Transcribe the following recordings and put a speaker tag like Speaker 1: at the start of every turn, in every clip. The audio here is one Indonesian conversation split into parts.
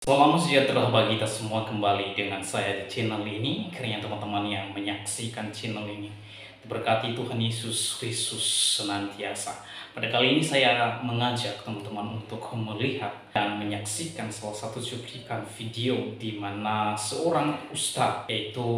Speaker 1: Salam sejahtera bagi kita semua, kembali dengan saya di channel ini. Kiranya teman-teman yang menyaksikan channel ini diberkati Tuhan Yesus Kristus senantiasa. Pada kali ini saya mengajak teman-teman untuk melihat dan menyaksikan salah satu cuplikan video di mana seorang ustadz, yaitu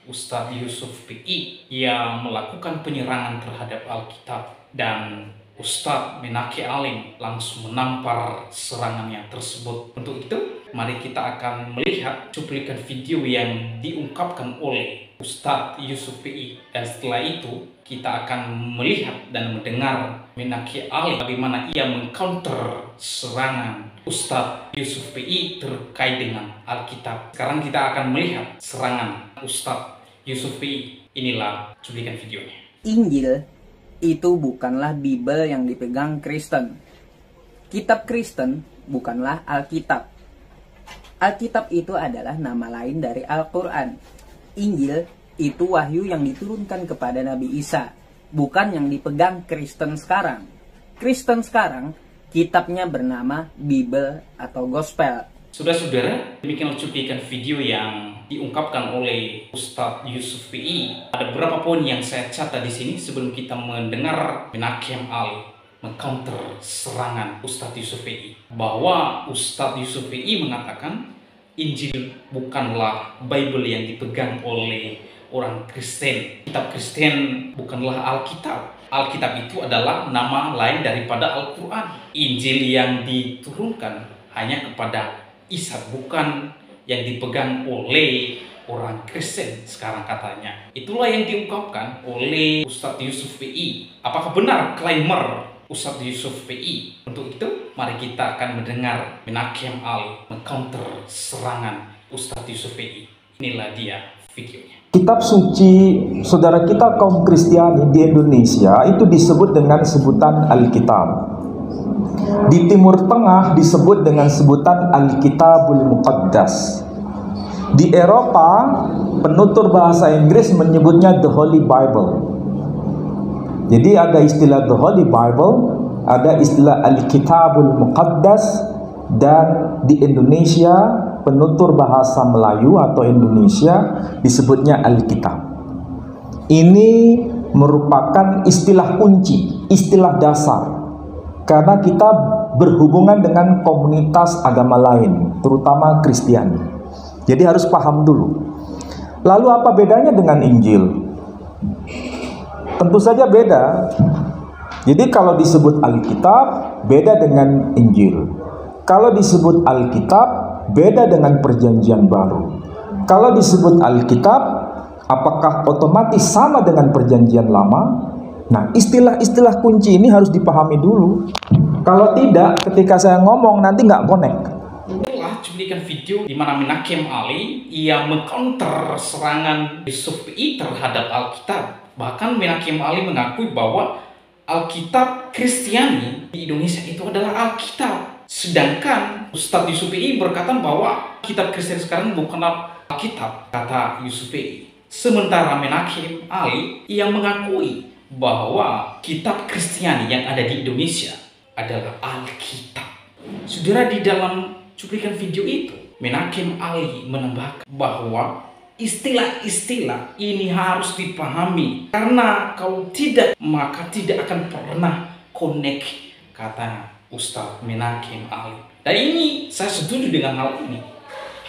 Speaker 1: Ustadz Yusuf PI, yang melakukan penyerangan terhadap Alkitab, dan Ustadz Menaki Alim langsung menampar serangannya tersebut. Untuk itu, mari kita akan melihat cuplikan video yang diungkapkan oleh Ustadz Yusuf PI. Dan setelah itu, kita akan melihat dan mendengar Menaki Alim bagaimana ia mengcounter serangan Ustadz Yusuf PI terkait dengan Alkitab. Sekarang kita akan melihat serangan Ustadz Yusuf PI. Inilah cuplikan videonya.
Speaker 2: Injil itu bukanlah Bible yang dipegang Kristen. Kitab Kristen bukanlah Alkitab. Alkitab itu adalah nama lain dari Al-Quran. Injil itu wahyu yang diturunkan kepada Nabi Isa, bukan yang dipegang Kristen sekarang. Kristen sekarang, kitabnya bernama Bible atau Gospel.
Speaker 1: Saudara-saudara, demikianlah cuplikan video yang diungkapkan oleh Ustadz Yusuf PI. Ada beberapa poin yang saya catat di sini sebelum kita mendengar Menaki Alim mengcounter serangan Ustadz Yusuf PI. Bahwa Ustadz Yusuf PI mengatakan Injil bukanlah Bible yang dipegang oleh orang Kristen. Kitab Kristen bukanlah Alkitab. Alkitab itu adalah nama lain daripada Al-Quran. Injil yang diturunkan hanya kepada Isa, bukan yang dipegang oleh orang Kristen sekarang katanya. Itulah yang diungkapkan oleh Ustadz Yusuf PI. Apakah benar klaimer Ustadz Yusuf PI? Untuk itu, mari kita akan mendengar Menaki Alim mengcounter serangan Ustadz Yusuf PI. Inilah dia videonya.
Speaker 3: Kitab suci saudara kita kaum Kristiani di Indonesia itu disebut dengan sebutan Alkitab. Di Timur Tengah disebut dengan sebutan Alkitabul Muqaddas. Di Eropa, penutur bahasa Inggris menyebutnya The Holy Bible. Jadi ada istilah The Holy Bible, ada istilah Alkitabul Muqaddas, dan di Indonesia penutur bahasa Melayu atau Indonesia disebutnya Alkitab. Ini merupakan istilah kunci, istilah dasar, karena kita berhubungan dengan komunitas agama lain, terutama Kristiani. Jadi harus paham dulu. Lalu apa bedanya dengan Injil? Tentu saja beda. Jadi kalau disebut Alkitab, beda dengan Injil. Kalau disebut Alkitab, beda dengan Perjanjian Baru. Kalau disebut Alkitab, apakah otomatis sama dengan Perjanjian Lama? Nah, istilah-istilah kunci ini harus dipahami dulu. Kalau tidak, ketika saya ngomong nanti nggak connect.
Speaker 1: Inilah cuplikan video di mana Menaki Alim ia mengcounter serangan Yusuf PI terhadap Alkitab. Bahkan Menaki Alim mengakui bahwa Alkitab Kristiani di Indonesia itu adalah Alkitab. Sedangkan Ustadz Yusuf PI berkata bahwa kitab Kristen sekarang bukanlah Alkitab, kata Yusuf PI. Sementara Menaki Alim yang mengakui bahwa kitab Kristiani yang ada di Indonesia adalah Alkitab. Saudara, di dalam cuplikan video itu Menaki Alim menambahkan bahwa istilah-istilah ini harus dipahami, karena kalau tidak maka tidak akan pernah connect, kata Ustadz Menaki Alim. Dan ini saya setuju dengan hal ini.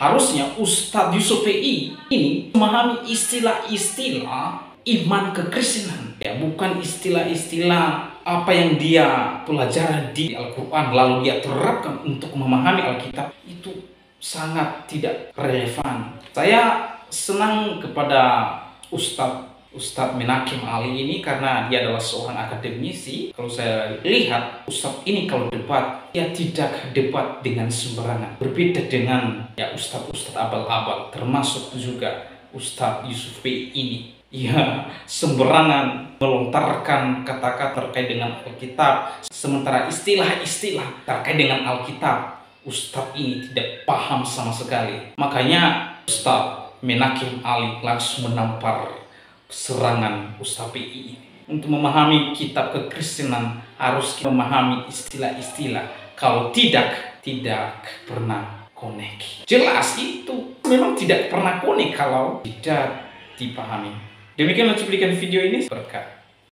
Speaker 1: Harusnya Ustadz Yusuf PI ini memahami istilah-istilah iman kekristenan, ya, bukan istilah-istilah apa yang dia pelajari di Al-Quran lalu dia terapkan untuk memahami Alkitab. Itu sangat tidak relevan. Saya senang kepada Ustadz Menaki Alim ini karena dia adalah seorang akademisi. Kalau saya lihat Ustadz ini kalau debat, dia tidak debat dengan sembarangan. Berbeda dengan ya Ustadz abal-abal, termasuk juga Ustadz Yusuf PI ini. Ya, sembarangan melontarkan kata-kata terkait dengan Alkitab, sementara istilah-istilah terkait dengan Alkitab Ustadz ini tidak paham sama sekali. Makanya Ustadz Menaki Alim langsung menampar serangan Ustadz PI ini. Untuk memahami kitab kekristenan harus memahami istilah-istilah. Kalau tidak pernah konek. Jelas itu memang tidak pernah konek kalau tidak dipahami. Demikianlah cuplikan video ini, berkat.